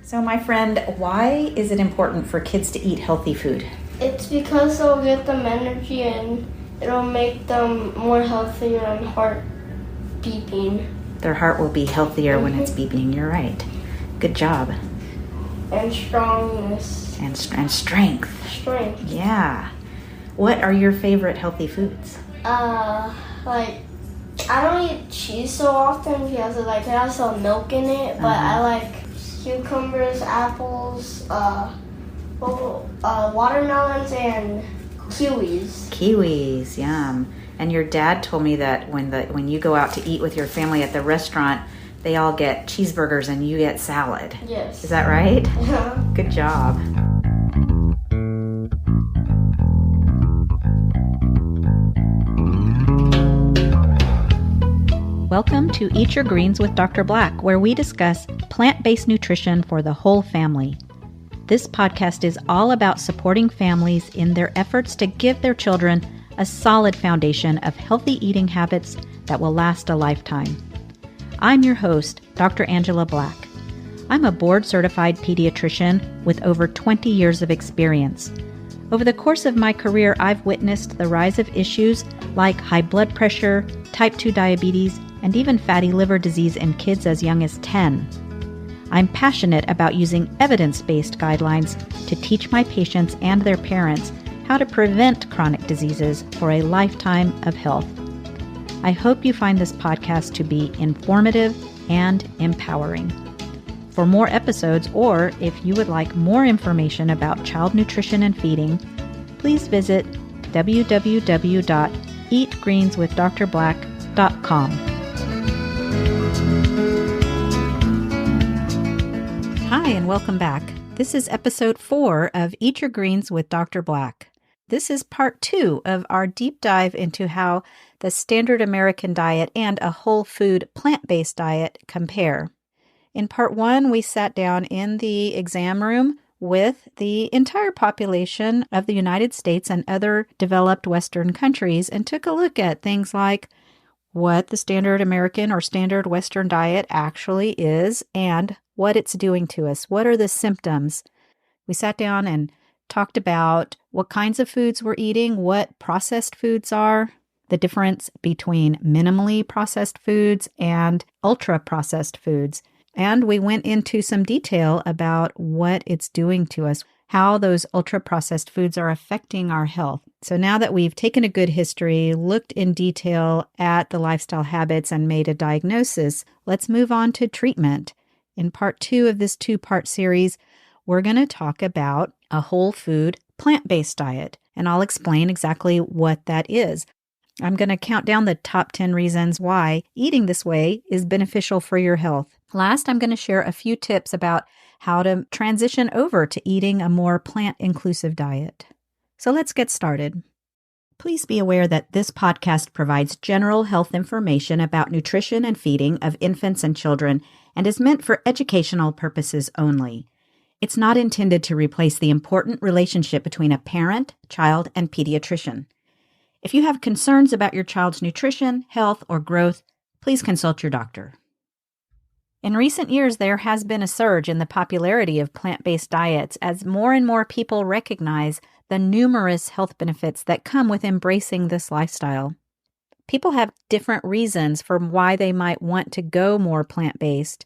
So my friend, why is it important for kids to eat healthy food? It's because it'll give them energy and it'll make them more healthier and heart beeping. Their heart will be healthier when it's beeping. You're right. Good job. And strongness. And strength. Strength. Yeah. What are your favorite healthy foods? I don't eat cheese so often because it has some milk in it, but I like cucumbers, apples, watermelons, and kiwis. Kiwis, yum. And your dad told me that when you go out to eat with your family at the restaurant, they all get cheeseburgers and you get salad. Yes. Is that right? Yeah. Good job. Welcome to Eat Your Greens with Dr. Black, where we discuss plant-based nutrition for the whole family. This podcast is all about supporting families in their efforts to give their children a solid foundation of healthy eating habits that will last a lifetime. I'm your host, Dr. Angela Black. I'm a board-certified pediatrician with over 20 years of experience. Over the course of my career, I've witnessed the rise of issues like high blood pressure, type 2 diabetes, and even fatty liver disease in kids as young as 10. I'm passionate about using evidence-based guidelines to teach my patients and their parents how to prevent chronic diseases for a lifetime of health. I hope you find this podcast to be informative and empowering. For more episodes, or if you would like more information about child nutrition and feeding, please visit www.eatgreenswithdrblack.com. Hi, and welcome back. This is episode 4 of Eat Your Greens with Dr. Black. This is part 2 of our deep dive into how the standard American diet and a whole food plant-based diet compare. In part 1, we sat down in the exam room with the entire population of the United States and other developed Western countries and took a look at things like what the standard American or standard Western diet actually is and what it's doing to us. What are the symptoms? We sat down and talked about what kinds of foods we're eating, what processed foods are, the difference between minimally processed foods and ultra-processed foods. And we went into some detail about what it's doing to us, how those ultra-processed foods are affecting our health. So now that we've taken a good history, looked in detail at the lifestyle habits, and made a diagnosis, let's move on to treatment. In part 2 of this 2-part series, we're going to talk about a whole food plant-based diet, and I'll explain exactly what that is. I'm going to count down the top 10 reasons why eating this way is beneficial for your health. Last, I'm going to share a few tips about how to transition over to eating a more plant-inclusive diet. So let's get started. Please be aware that this podcast provides general health information about nutrition and feeding of infants and children and is meant for educational purposes only. It's not intended to replace the important relationship between a parent, child, and pediatrician. If you have concerns about your child's nutrition, health, or growth, please consult your doctor. In recent years, there has been a surge in the popularity of plant-based diets as more and more people recognize the numerous health benefits that come with embracing this lifestyle. People have different reasons for why they might want to go more plant-based.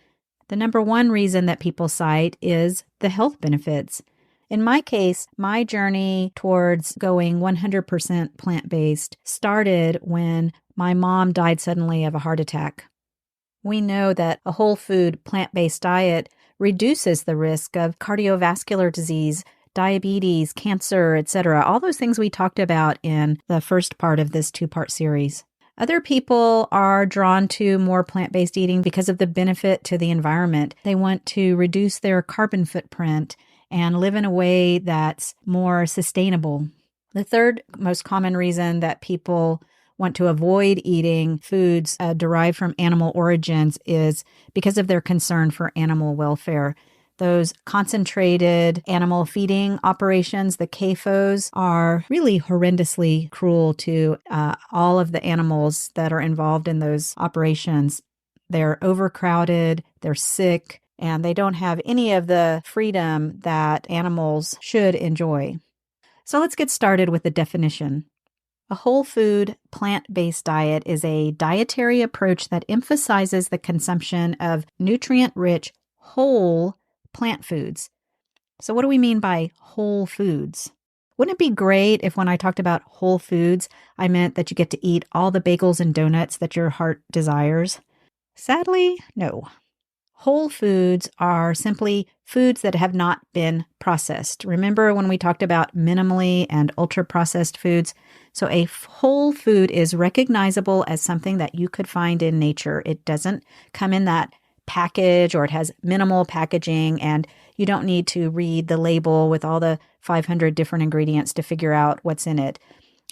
The number one reason that people cite is the health benefits. In my case, my journey towards going 100% plant-based started when my mom died suddenly of a heart attack. We know that a whole food plant-based diet reduces the risk of cardiovascular disease, diabetes, cancer, etc., all those things we talked about in the first part of this 2-part series. Other people are drawn to more plant-based eating because of the benefit to the environment. They want to reduce their carbon footprint and live in a way that's more sustainable. The third most common reason that people want to avoid eating foods derived from animal origins is because of their concern for animal welfare. Those concentrated animal feeding operations, the CAFOs, are really horrendously cruel to all of the animals that are involved in those operations. They're overcrowded, they're sick, and they don't have any of the freedom that animals should enjoy. So let's get started with the definition. A whole food, plant-based diet is a dietary approach that emphasizes the consumption of nutrient-rich, whole plant foods. So what do we mean by whole foods? Wouldn't it be great if when I talked about whole foods, I meant that you get to eat all the bagels and donuts that your heart desires? Sadly, no. Whole foods are simply foods that have not been processed. Remember when we talked about minimally and ultra-processed foods? So a whole food is recognizable as something that you could find in nature. It doesn't come in that package, or it has minimal packaging, and you don't need to read the label with all the 500 different ingredients to figure out what's in it.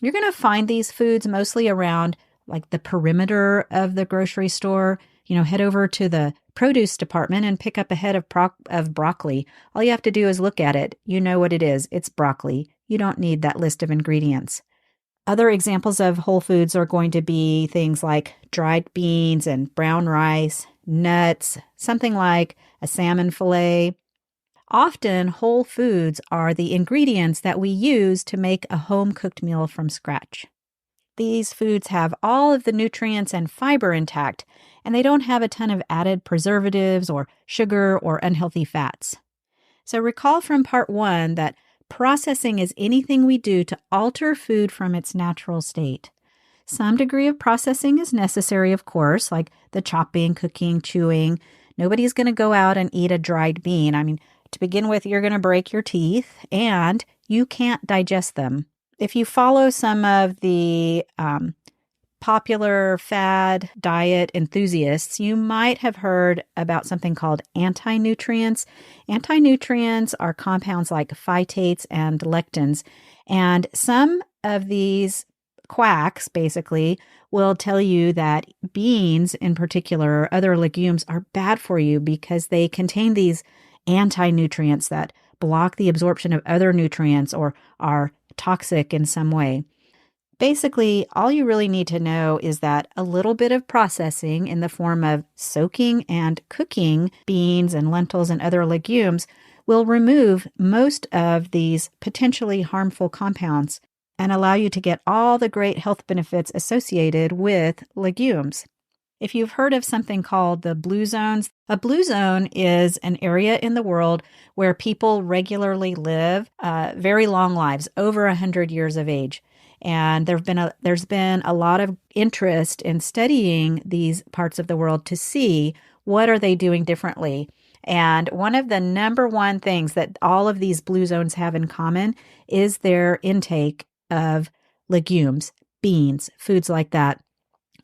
You're going to find these foods mostly around like the perimeter of the grocery store. Head over to the produce department and pick up a head of broccoli. All you have to do is look at it. You know what it is. It's broccoli. You don't need that list of ingredients. Other examples of whole foods are going to be things like dried beans and brown rice, nuts, something like a salmon fillet. Often, whole foods are the ingredients that we use to make a home-cooked meal from scratch. These foods have all of the nutrients and fiber intact, and they don't have a ton of added preservatives or sugar or unhealthy fats. So recall from part 1 that processing is anything we do to alter food from its natural state. Some degree of processing is necessary, of course, like the chopping, cooking, chewing. Nobody's going to go out and eat a dried bean. To begin with, you're going to break your teeth, and you can't digest them. If you follow some of the popular fad diet enthusiasts, you might have heard about something called anti-nutrients. Anti-nutrients are compounds like phytates and lectins, and some of these quacks basically will tell you that beans in particular, or other legumes, are bad for you because they contain these anti-nutrients that block the absorption of other nutrients or are toxic in some way. Basically, all you really need to know is that a little bit of processing in the form of soaking and cooking beans and lentils and other legumes will remove most of these potentially harmful compounds and allow you to get all the great health benefits associated with legumes. If you've heard of something called the blue zones, a blue zone is an area in the world where people regularly live very long lives, over 100 years of age. And there's been a lot of interest in studying these parts of the world to see what are they doing differently. And one of the number one things that all of these blue zones have in common is their intake of legumes, beans, foods like that.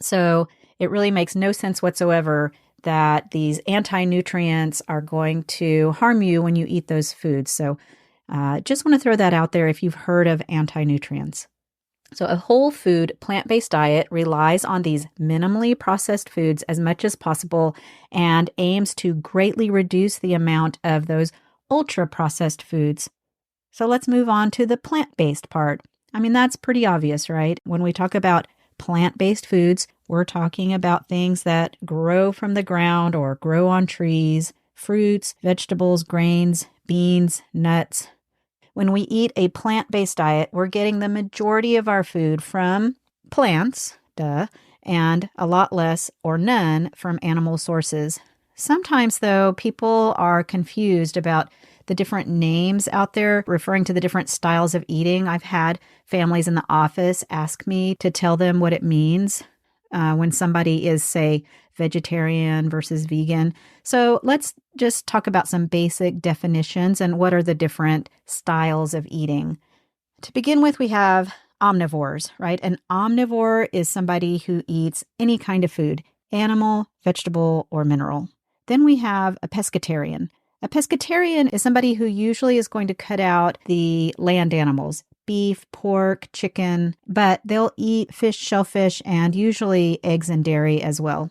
So it really makes no sense whatsoever that these anti-nutrients are going to harm you when you eat those foods. So just want to throw that out there if you've heard of anti-nutrients. So a whole food, plant-based diet relies on these minimally processed foods as much as possible and aims to greatly reduce the amount of those ultra-processed foods. So let's move on to the plant-based part. That's pretty obvious, right? When we talk about plant-based foods, we're talking about things that grow from the ground or grow on trees, fruits, vegetables, grains, beans, nuts. When we eat a plant-based diet, we're getting the majority of our food from plants, and a lot less or none from animal sources. Sometimes, though, people are confused about the different names out there referring to the different styles of eating. I've had families in the office ask me to tell them what it means when somebody is, say, vegetarian versus vegan. So let's just talk about some basic definitions and what are the different styles of eating. To begin with, we have omnivores, right? An omnivore is somebody who eats any kind of food, animal, vegetable, or mineral. Then we have a pescatarian. A pescatarian is somebody who usually is going to cut out the land animals, beef, pork, chicken, but they'll eat fish, shellfish, and usually eggs and dairy as well.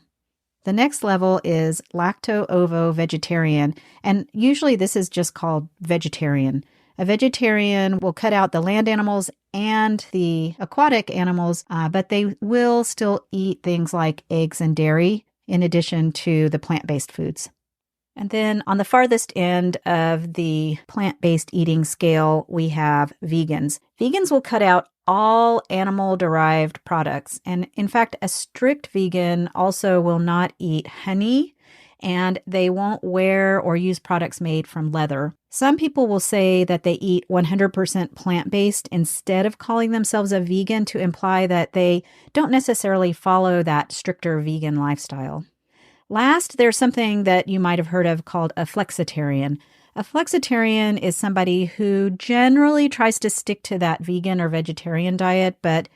The next level is lacto-ovo-vegetarian, and usually this is just called vegetarian. A vegetarian will cut out the land animals and the aquatic animals, but they will still eat things like eggs and dairy in addition to the plant-based foods. And then on the farthest end of the plant-based eating scale, we have vegans. Vegans will cut out all animal-derived products. And in fact, a strict vegan also will not eat honey, and they won't wear or use products made from leather. Some people will say that they eat 100% plant-based instead of calling themselves a vegan to imply that they don't necessarily follow that stricter vegan lifestyle. Last, there's something that you might have heard of called a flexitarian. A flexitarian is somebody who generally tries to stick to that vegan or vegetarian diet, but,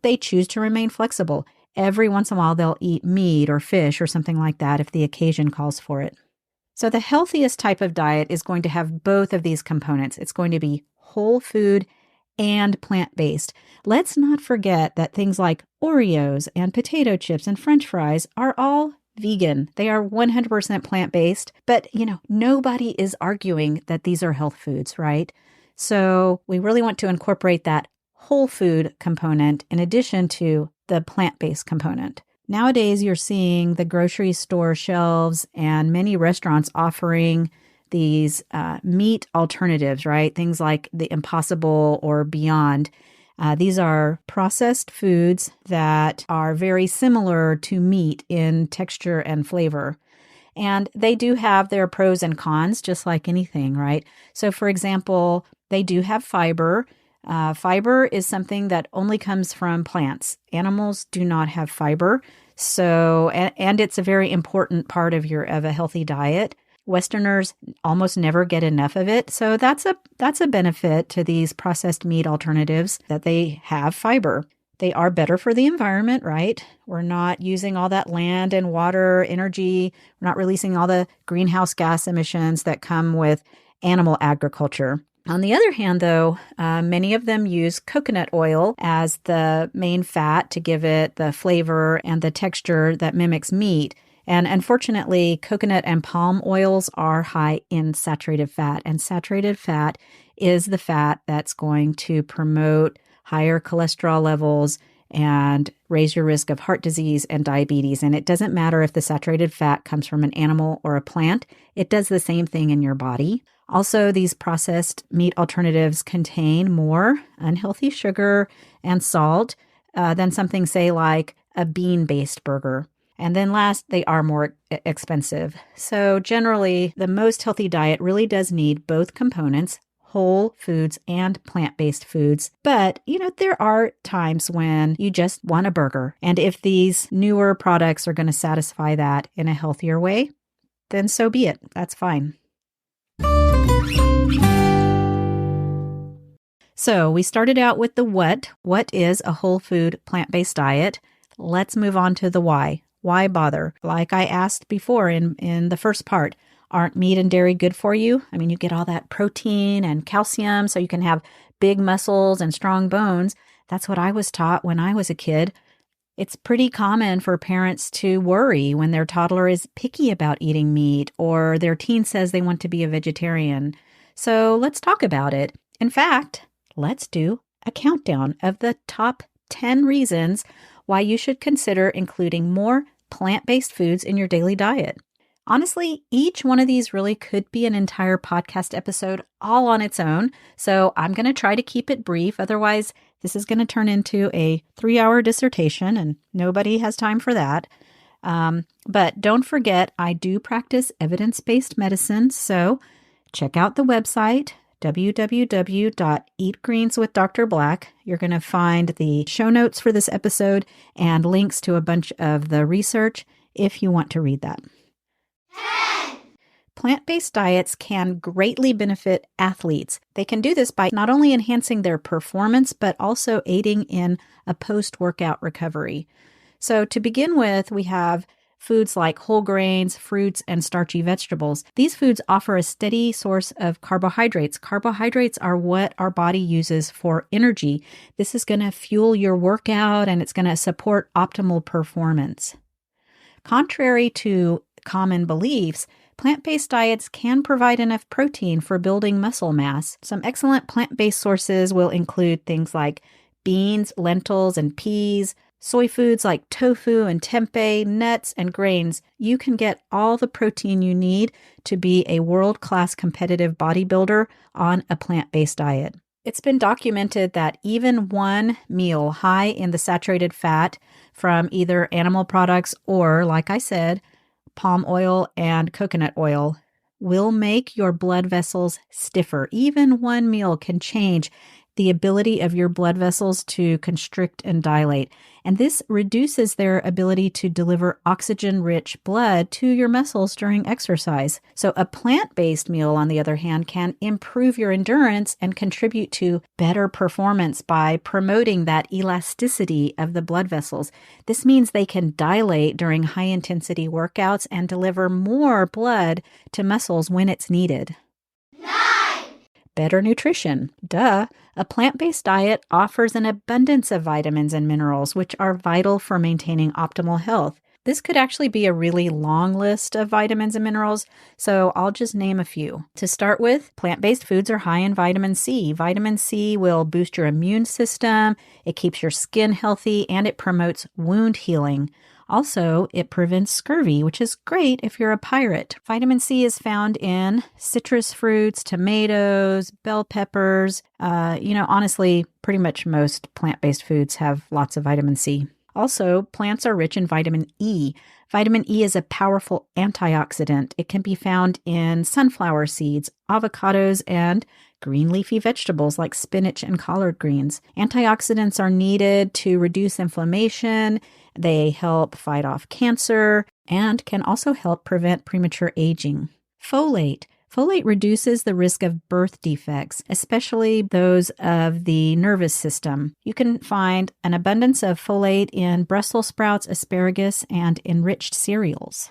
they choose to remain flexible. Every once in a while, they'll eat meat or fish or something like that if the occasion calls for it. So the healthiest type of diet is going to have both of these components. It's going to be whole food and plant-based. Let's not forget that things like Oreos and potato chips and French fries are all vegan. They are 100% plant-based, but nobody is arguing that these are health foods, right? So we really want to incorporate that whole food component in addition to the plant-based component. Nowadays, you're seeing the grocery store shelves and many restaurants offering these meat alternatives, right? Things like the Impossible or Beyond. These are processed foods that are very similar to meat in texture and flavor. And they do have their pros and cons, just like anything, right? So, for example, they do have fiber. Fiber is something that only comes from plants. Animals do not have fiber. So, and it's a very important part of a healthy diet. Westerners almost never get enough of it. So that's a benefit to these processed meat alternatives that they have fiber. They are better for the environment, right? We're not using all that land and water energy. We're not releasing all the greenhouse gas emissions that come with animal agriculture. On the other hand, though, many of them use coconut oil as the main fat to give it the flavor and the texture that mimics meat. And unfortunately, coconut and palm oils are high in saturated fat, and saturated fat is the fat that's going to promote higher cholesterol levels and raise your risk of heart disease and diabetes. And it doesn't matter if the saturated fat comes from an animal or a plant, it does the same thing in your body. Also, these processed meat alternatives contain more unhealthy sugar and salt than something, say, like a bean-based burger. And then last, they are more expensive. So generally, the most healthy diet really does need both components, whole foods and plant-based foods. But, there are times when you just want a burger. And if these newer products are going to satisfy that in a healthier way, then so be it. That's fine. So we started out with the what. What is a whole food plant-based diet? Let's move on to the why. Why bother? Like I asked before in the first part, aren't meat and dairy good for you? I mean, you get all that protein and calcium so you can have big muscles and strong bones. That's what I was taught when I was a kid. It's pretty common for parents to worry when their toddler is picky about eating meat or their teen says they want to be a vegetarian. So let's talk about it. In fact, let's do a countdown of the top 10 reasons why you should consider including more plant-based foods in your daily diet. Honestly, each one of these really could be an entire podcast episode all on its own, so I'm going to try to keep it brief. Otherwise, this is going to turn into a 3-hour dissertation, and nobody has time for that. But don't forget, I do practice evidence-based medicine, so check out the website, www.eatgreenswithdrblack. You're going to find the show notes for this episode and links to a bunch of the research if you want to read that. 10. Plant-based diets can greatly benefit athletes. They can do this by not only enhancing their performance, but also aiding in a post-workout recovery. So to begin with, we have foods like whole grains, fruits, and starchy vegetables. These foods offer a steady source of carbohydrates. Carbohydrates are what our body uses for energy. This is going to fuel your workout and it's going to support optimal performance. Contrary to common beliefs, plant-based diets can provide enough protein for building muscle mass. Some excellent plant-based sources will include things like beans, lentils, and peas, Soy foods like tofu and tempeh, nuts and grains, you can get all the protein you need to be a world-class competitive bodybuilder on a plant-based diet. It's been documented that even one meal high in the saturated fat from either animal products or, like I said, palm oil and coconut oil will make your blood vessels stiffer. Even one meal can change the ability of your blood vessels to constrict and dilate. And this reduces their ability to deliver oxygen-rich blood to your muscles during exercise. So a plant-based meal, on the other hand, can improve your endurance and contribute to better performance by promoting that elasticity of the blood vessels. This means they can dilate during high-intensity workouts and deliver more blood to muscles when it's needed. Better nutrition. Duh. A plant-based diet offers an abundance of vitamins and minerals, which are vital for maintaining optimal health. This could actually be a really long list of vitamins and minerals, so I'll just name a few. To start with, plant-based foods are high in vitamin C. Vitamin C will boost your immune system, it keeps your skin healthy, and it promotes wound healing. Also, it prevents scurvy, which is great if you're a pirate. Vitamin C is found in citrus fruits, tomatoes, bell peppers. Honestly, pretty much most plant-based foods have lots of vitamin C. Also, plants are rich in vitamin E. Vitamin E is a powerful antioxidant. It can be found in sunflower seeds, avocados, and green leafy vegetables like spinach and collard greens. Antioxidants are needed to reduce inflammation. They help fight off cancer and can also help prevent premature aging. Folate. Folate reduces the risk of birth defects, especially those of the nervous system. You can find an abundance of folate in Brussels sprouts, asparagus, and enriched cereals.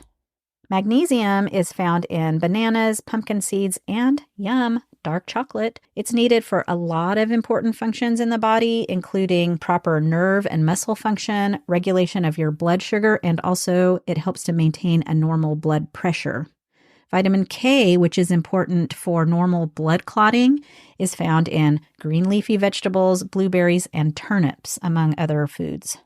Magnesium is found in bananas, pumpkin seeds, and, yum, dark chocolate. It's needed for a lot of important functions in the body, including proper nerve and muscle function, regulation of your blood sugar, and also it helps to maintain a normal blood pressure. Vitamin K, which is important for normal blood clotting, is found in green leafy vegetables, blueberries, and turnips, among other foods.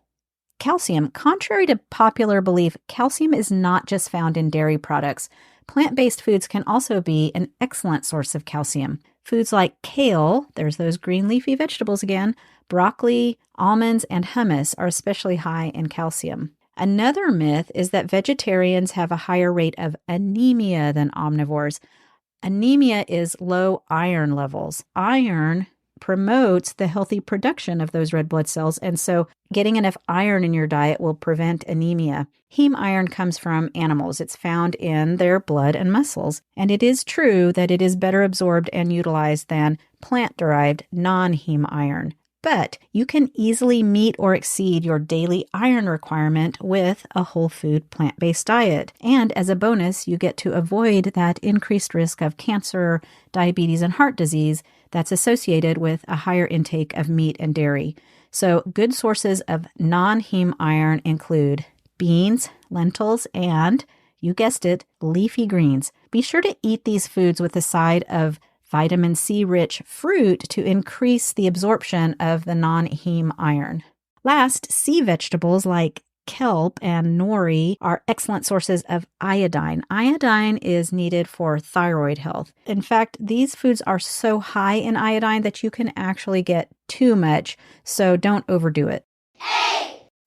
Calcium. Contrary to popular belief, calcium is not just found in dairy products. Plant-based foods can also be an excellent source of calcium. Foods like kale, there's those green leafy vegetables again, broccoli, almonds, and hummus are especially high in calcium. Another myth is that vegetarians have a higher rate of anemia than omnivores. Anemia is low iron levels. Iron promotes the healthy production of those red blood cells, and so getting enough iron in your diet will prevent anemia. Heme iron comes from animals. It's found in their blood and muscles, and it is true that it is better absorbed and utilized than plant-derived non-heme iron. But you can easily meet or exceed your daily iron requirement with a whole food plant-based diet. And as a bonus, you get to avoid that increased risk of cancer, diabetes, and heart disease that's associated with a higher intake of meat and dairy. So good sources of non-heme iron include beans, lentils, and, you guessed it, leafy greens. Be sure to eat these foods with a side of vitamin C-rich fruit to increase the absorption of the non-heme iron. Last, sea vegetables like kelp and nori are excellent sources of iodine. Iodine is needed for thyroid health. In fact, these foods are so high in iodine that you can actually get too much, so don't overdo it.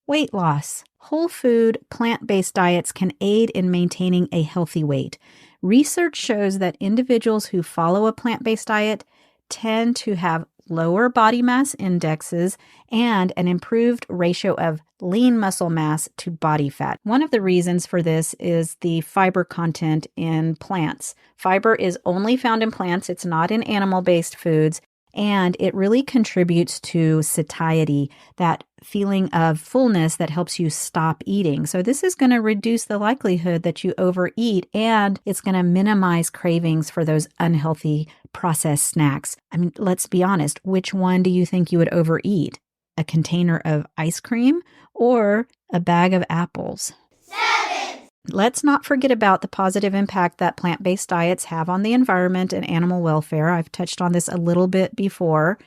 Weight loss. Whole food, plant-based diets can aid in maintaining a healthy weight. Research shows that individuals who follow a plant-based diet tend to have lower body mass indexes and an improved ratio of lean muscle mass to body fat. One of the reasons for this is the fiber content in plants. Fiber is only found in plants. It's not in animal-based foods. And it really contributes to satiety, that feeling of fullness that helps you stop eating. So this is going to reduce the likelihood that you overeat, and it's going to minimize cravings for those unhealthy processed snacks. I mean, let's be honest, which one do you think you would overeat? A container of ice cream or a bag of apples? Let's not forget about the positive impact that plant-based diets have on the environment and animal welfare. I've touched on this a little bit before.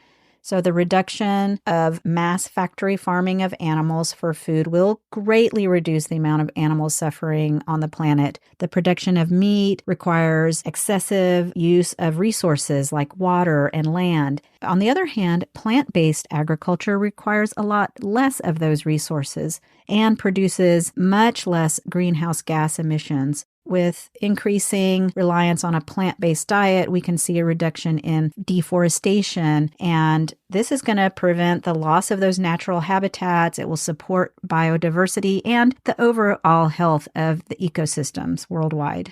So the reduction of mass factory farming of animals for food will greatly reduce the amount of animals suffering on the planet. The production of meat requires excessive use of resources like water and land. On the other hand, plant-based agriculture requires a lot less of those resources and produces much less greenhouse gas emissions. With increasing reliance on a plant-based diet, we can see a reduction in deforestation, and this is going to prevent the loss of those natural habitats. It will support biodiversity and the overall health of the ecosystems worldwide.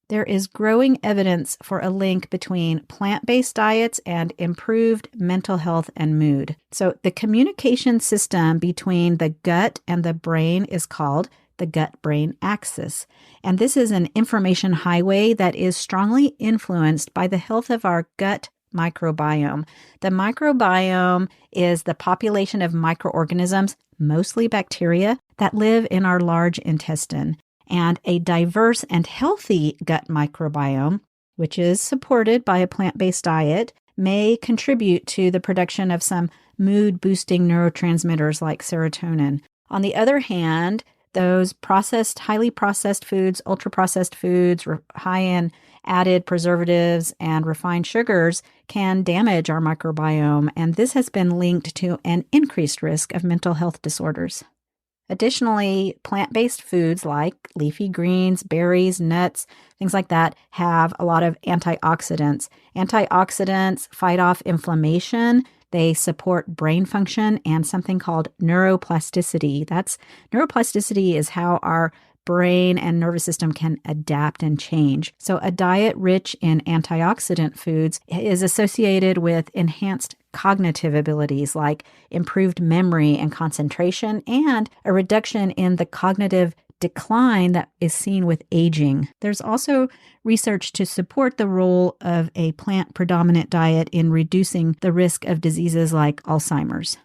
There is growing evidence for a link between plant-based diets and improved mental health and mood. So the communication system between the gut and the brain is called the gut-brain axis. And this is an information highway that is strongly influenced by the health of our gut microbiome. The microbiome is the population of microorganisms, mostly bacteria, that live in our large intestine. And a diverse and healthy gut microbiome, which is supported by a plant-based diet, may contribute to the production of some mood-boosting neurotransmitters like serotonin. On the other hand, those highly processed foods, ultra-processed foods, high in added preservatives and refined sugars can damage our microbiome, and this has been linked to an increased risk of mental health disorders. Additionally, plant-based foods like leafy greens, berries, nuts, things like that have a lot of antioxidants. Antioxidants fight off inflammation. They support brain function and something called neuroplasticity. Neuroplasticity is how our brain and nervous system can adapt and change. So a diet rich in antioxidant foods is associated with enhanced cognitive abilities like improved memory and concentration and a reduction in the cognitive decline that is seen with aging. There's also research to support the role of a plant-predominant diet in reducing the risk of diseases like Alzheimer's.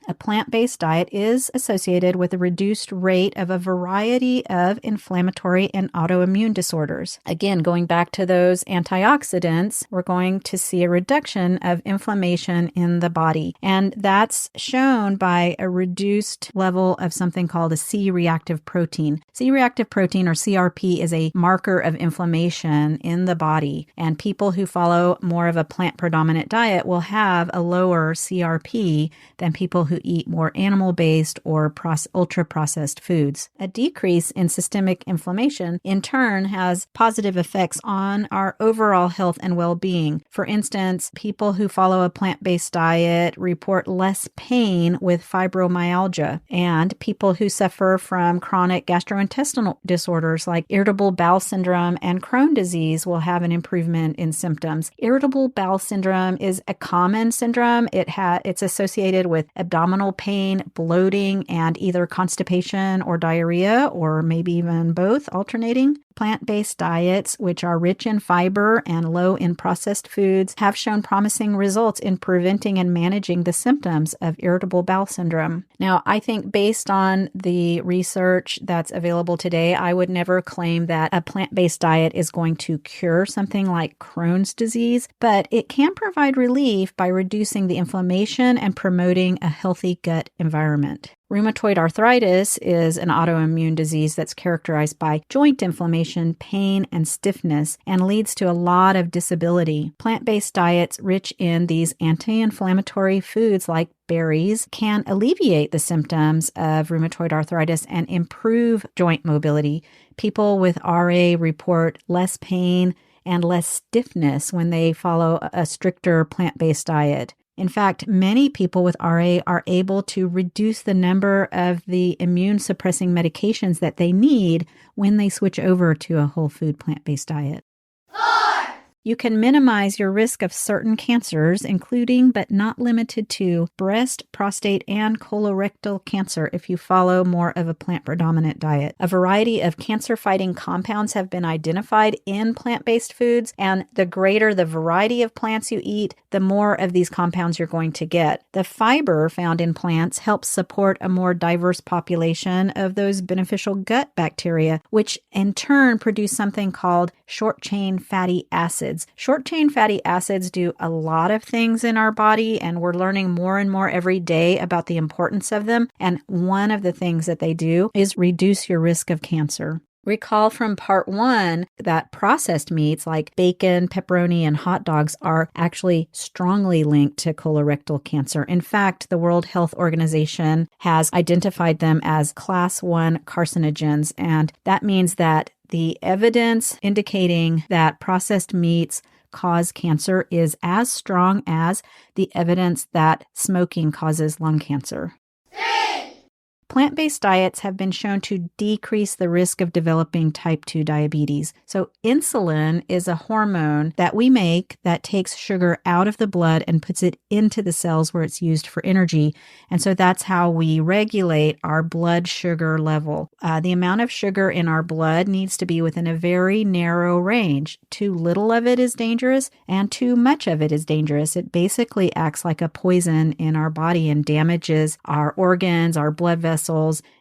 A plant-based diet is associated with a reduced rate of a variety of inflammatory and autoimmune disorders. Again, going back to those antioxidants, we're going to see a reduction of inflammation in the body. And that's shown by a reduced level of something called a C-reactive protein. C-reactive protein, or CRP, is a marker of inflammation in the body. And people who follow more of a plant-predominant diet will have a lower CRP than people who eat more animal-based or ultra-processed foods. A decrease in systemic inflammation, in turn, has positive effects on our overall health and well-being. For instance, people who follow a plant-based diet report less pain with fibromyalgia, and people who suffer from chronic gastrointestinal disorders like irritable bowel syndrome and Crohn's disease will have an improvement in symptoms. Irritable bowel syndrome is a common syndrome. It's associated with abdominal pain, bloating, and either constipation or diarrhea, or maybe even both alternating. Plant-based diets, which are rich in fiber and low in processed foods, have shown promising results in preventing and managing the symptoms of irritable bowel syndrome. Now, I think based on the research that's available today, I would never claim that a plant-based diet is going to cure something like Crohn's disease, but it can provide relief by reducing the inflammation and promoting a healthy gut environment. Rheumatoid arthritis is an autoimmune disease that's characterized by joint inflammation, pain, and stiffness, and leads to a lot of disability. Plant-based diets rich in these anti-inflammatory foods like berries can alleviate the symptoms of rheumatoid arthritis and improve joint mobility. People with RA report less pain and less stiffness when they follow a stricter plant-based diet. In fact, many people with RA are able to reduce the number of the immune-suppressing medications that they need when they switch over to a whole food plant-based diet. You can minimize your risk of certain cancers, including but not limited to breast, prostate, and colorectal cancer if you follow more of a plant-predominant diet. A variety of cancer-fighting compounds have been identified in plant-based foods, and the greater the variety of plants you eat, the more of these compounds you're going to get. The fiber found in plants helps support a more diverse population of those beneficial gut bacteria, which in turn produce something called short-chain fatty acids. acids. Short-chain fatty acids do a lot of things in our body, and we're learning more and more every day about the importance of them. And one of the things that they do is reduce your risk of cancer. Recall from part 1 that processed meats like bacon, pepperoni, and hot dogs are actually strongly linked to colorectal cancer. In fact, the World Health Organization has identified them as class 1 carcinogens, and that means that the evidence indicating that processed meats cause cancer is as strong as the evidence that smoking causes lung cancer. Plant-based diets have been shown to decrease the risk of developing type 2 diabetes. So insulin is a hormone that we make that takes sugar out of the blood and puts it into the cells where it's used for energy. And so that's how we regulate our blood sugar level. The amount of sugar in our blood needs to be within a very narrow range. Too little of it is dangerous and too much of it is dangerous. It basically acts like a poison in our body and damages our organs, our blood vessels,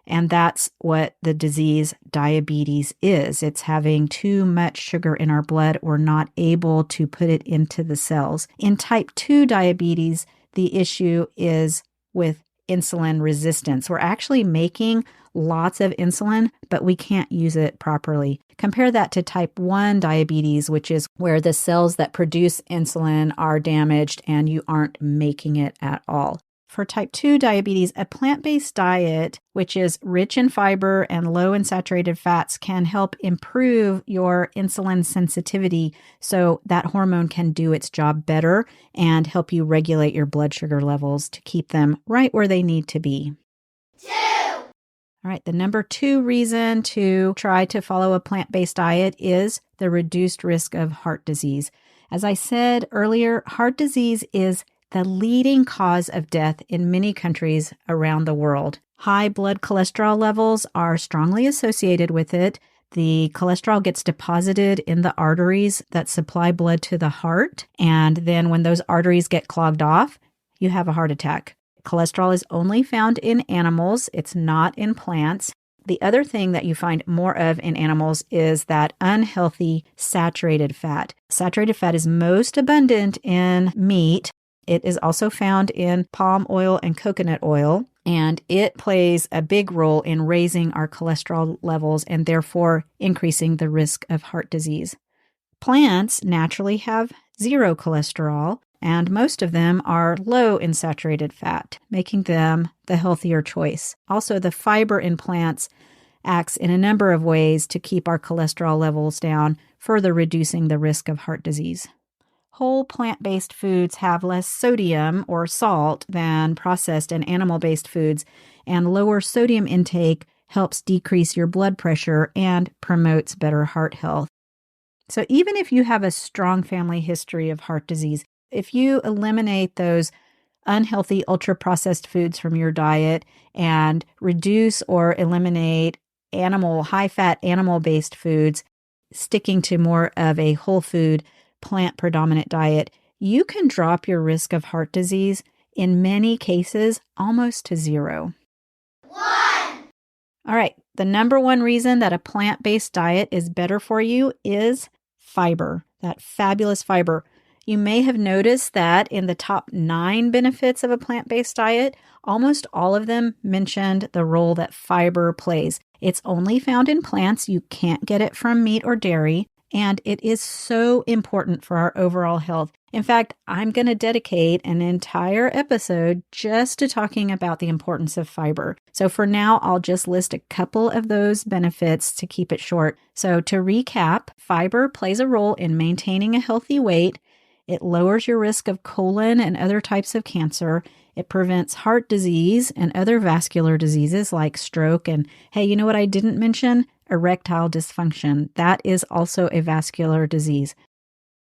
and that's what the disease diabetes is. It's having too much sugar in our blood. We're not able to put it into the cells. In type 2 diabetes, the issue is with insulin resistance. We're actually making lots of insulin, but we can't use it properly. Compare that to type 1 diabetes, which is where the cells that produce insulin are damaged and you aren't making it at all. For type 2 diabetes, a plant-based diet, which is rich in fiber and low in saturated fats, can help improve your insulin sensitivity so that hormone can do its job better and help you regulate your blood sugar levels to keep them right where they need to be. 2. All right, the number 2 reason to try to follow a plant-based diet is the reduced risk of heart disease. As I said earlier, heart disease is the leading cause of death in many countries around the world. High blood cholesterol levels are strongly associated with it. The cholesterol gets deposited in the arteries that supply blood to the heart, and then when those arteries get clogged off, you have a heart attack. Cholesterol is only found in animals. It's not in plants. The other thing that you find more of in animals is that unhealthy saturated fat. Saturated fat is most abundant in meat. It is also found in palm oil and coconut oil, and it plays a big role in raising our cholesterol levels and therefore increasing the risk of heart disease. Plants naturally have zero cholesterol, and most of them are low in saturated fat, making them the healthier choice. Also, the fiber in plants acts in a number of ways to keep our cholesterol levels down, further reducing the risk of heart disease. Whole plant-based foods have less sodium or salt than processed and animal-based foods, and lower sodium intake helps decrease your blood pressure and promotes better heart health. So even if you have a strong family history of heart disease, if you eliminate those unhealthy ultra-processed foods from your diet and reduce or eliminate high-fat animal-based foods, sticking to more of a whole food plant-predominant diet, you can drop your risk of heart disease in many cases almost to 0. 1. All right, the number 1 reason that a plant-based diet is better for you is fiber, that fabulous fiber. You may have noticed that in the top 9 benefits of a plant-based diet, almost all of them mentioned the role that fiber plays. It's only found in plants. You can't get it from meat or dairy. And it is so important for our overall health. In fact, I'm going to dedicate an entire episode just to talking about the importance of fiber. So for now, I'll just list a couple of those benefits to keep it short. So to recap, fiber plays a role in maintaining a healthy weight. It lowers your risk of colon and other types of cancer. It prevents heart disease and other vascular diseases like stroke. And hey, you know what I didn't mention? Erectile dysfunction. That is also a vascular disease.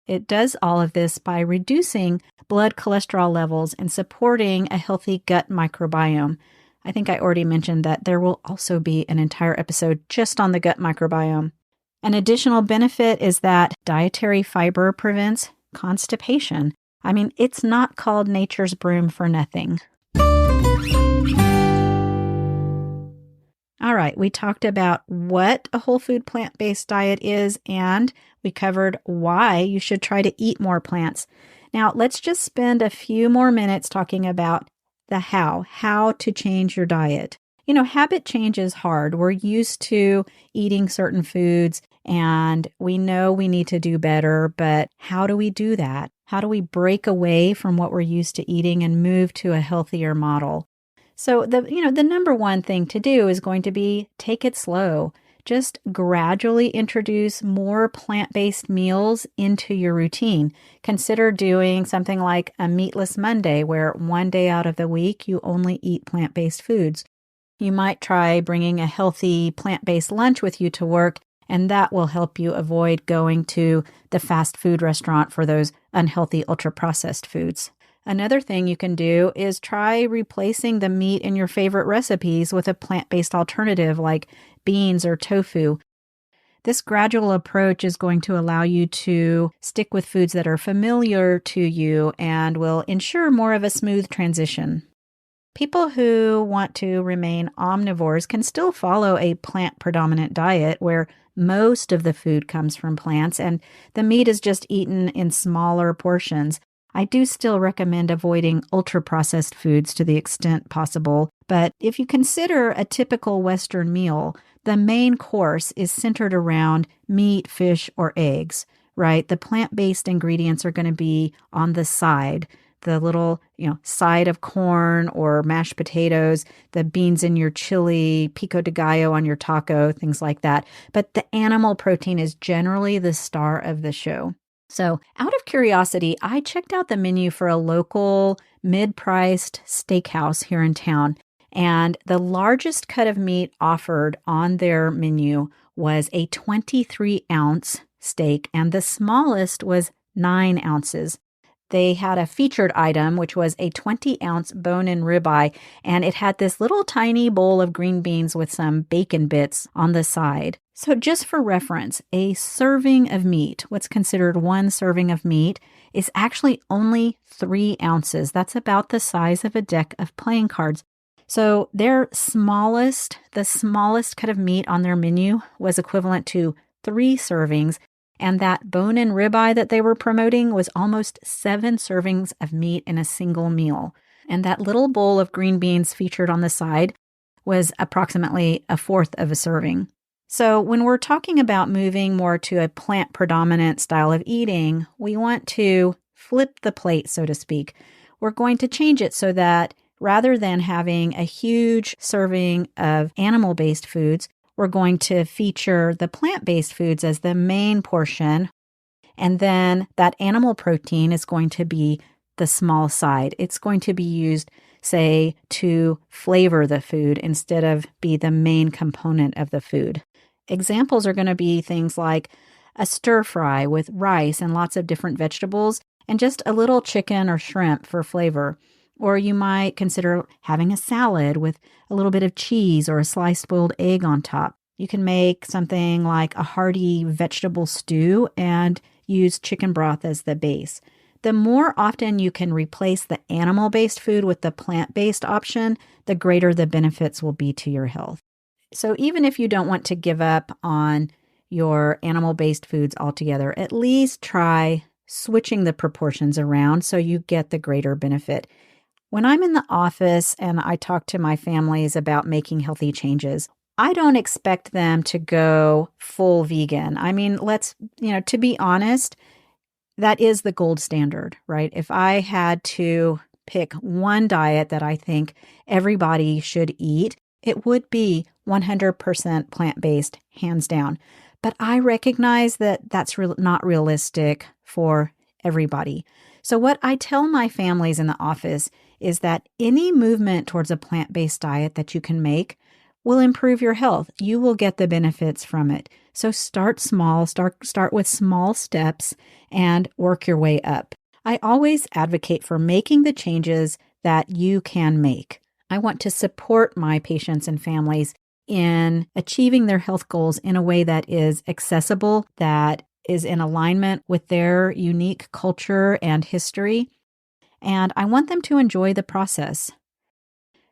It does all of this by reducing blood cholesterol levels and supporting a healthy gut microbiome. I think I already mentioned that there will also be an entire episode just on the gut microbiome. An additional benefit is that dietary fiber prevents constipation. I mean, it's not called nature's broom for nothing. All right, we talked about what a whole food plant-based diet is, and We covered why you should try to eat more plants. Now, let's just spend a few more minutes talking about the how to change your diet. Habit change is hard. We're used to eating certain foods and we know we need to do better, but how do we do that? How do we break away from what we're used to eating and move to a healthier model? So the number one thing to do is going to be take it slow. Just gradually introduce more plant-based meals into your routine. Consider doing something like a meatless Monday, where one day out of the week you only eat plant-based foods. You might try bringing a healthy plant-based lunch with you to work, and that will help you avoid going to the fast food restaurant for those unhealthy ultra-processed foods. Another thing you can do is try replacing the meat in your favorite recipes with a plant-based alternative like beans or tofu. This gradual approach is going to allow you to stick with foods that are familiar to you and will ensure more of a smooth transition. People who want to remain omnivores can still follow a plant-predominant diet where most of the food comes from plants and the meat is just eaten in smaller portions. I do still recommend avoiding ultra-processed foods to the extent possible, but if you consider a typical Western meal, the main course is centered around meat, fish, or eggs, right? The plant-based ingredients are going to be on the side. The little, side of corn or mashed potatoes, the beans in your chili, pico de gallo on your taco, things like that. But the animal protein is generally the star of the show. So out of curiosity, I checked out the menu for a local mid-priced steakhouse here in town, and the largest cut of meat offered on their menu was a 23-ounce steak, and the smallest was 9 ounces. They had a featured item, which was a 20-ounce bone-in ribeye, and it had this little tiny bowl of green beans with some bacon bits on the side. So just for reference, a serving of meat, what's considered one serving of meat, is actually only 3 ounces. That's about the size of a deck of playing cards. So the smallest cut of meat on their menu was equivalent to 3 servings, and that bone-in ribeye that they were promoting was almost 7 servings of meat in a single meal. And that little bowl of green beans featured on the side was approximately a fourth of a serving. So when we're talking about moving more to a plant-predominant style of eating, we want to flip the plate, so to speak. We're going to change it so that rather than having a huge serving of animal-based foods, we're going to feature the plant-based foods as the main portion, and then that animal protein is going to be the small side. It's going to be used, say, to flavor the food instead of be the main component of the food. Examples are going to be things like a stir fry with rice and lots of different vegetables and just a little chicken or shrimp for flavor. Or you might consider having a salad with a little bit of cheese or a sliced boiled egg on top. You can make something like a hearty vegetable stew and use chicken broth as the base. The more often you can replace the animal-based food with the plant-based option, the greater the benefits will be to your health. So even if you don't want to give up on your animal-based foods altogether, at least try switching the proportions around so you get the greater benefit. When I'm in the office and I talk to my families about making healthy changes, I don't expect them to go full vegan. I mean, to be honest, that is the gold standard, right? If I had to pick one diet that I think everybody should eat, it would be 100% plant-based, hands down. But I recognize that that's not realistic for everybody. So what I tell my families in the office is that any movement towards a plant-based diet that you can make will improve your health. You will get the benefits from it. So start small, start with small steps and work your way up. I always advocate for making the changes that you can make. I want to support my patients and families in achieving their health goals in a way that is accessible, that is in alignment with their unique culture and history, and I want them to enjoy the process.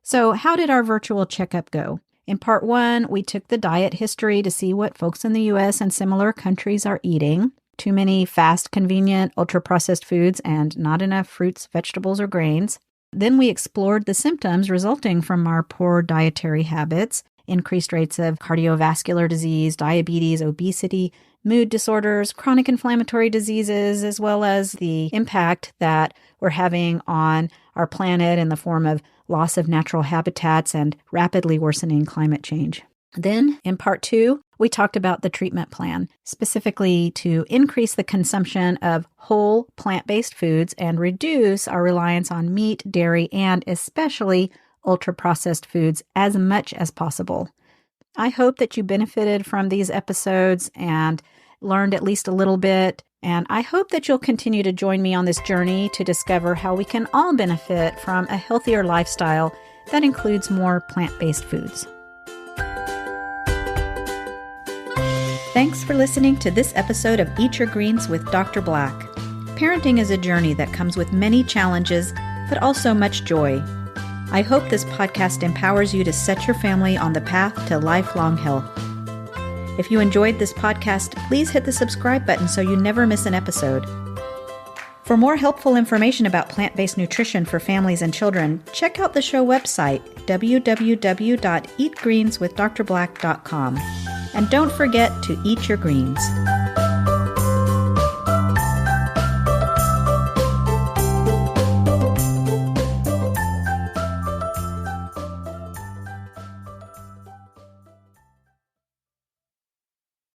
So how did our virtual checkup go? In part 1, we took the diet history to see what folks in the U.S. and similar countries are eating. too many fast, convenient, ultra-processed foods, and not enough fruits, vegetables, or grains. Then we explored the symptoms resulting from our poor dietary habits, increased rates of cardiovascular disease, diabetes, obesity, mood disorders, chronic inflammatory diseases, as well as the impact that we're having on our planet in the form of loss of natural habitats and rapidly worsening climate change. Then, in part 2, we talked about the treatment plan, specifically to increase the consumption of whole plant-based foods and reduce our reliance on meat, dairy, and especially ultra-processed foods as much as possible. I hope that you benefited from these episodes and learned at least a little bit, and I hope that you'll continue to join me on this journey to discover how we can all benefit from a healthier lifestyle that includes more plant-based foods. Thanks for listening to this episode of Eat Your Greens with Dr. Black. Parenting is a journey that comes with many challenges, but also much joy. I hope this podcast empowers you to set your family on the path to lifelong health. If you enjoyed this podcast, please hit the subscribe button so you never miss an episode. For more helpful information about plant-based nutrition for families and children, check out the show website, www.eatgreenswithdrblack.com. And don't forget to eat your greens.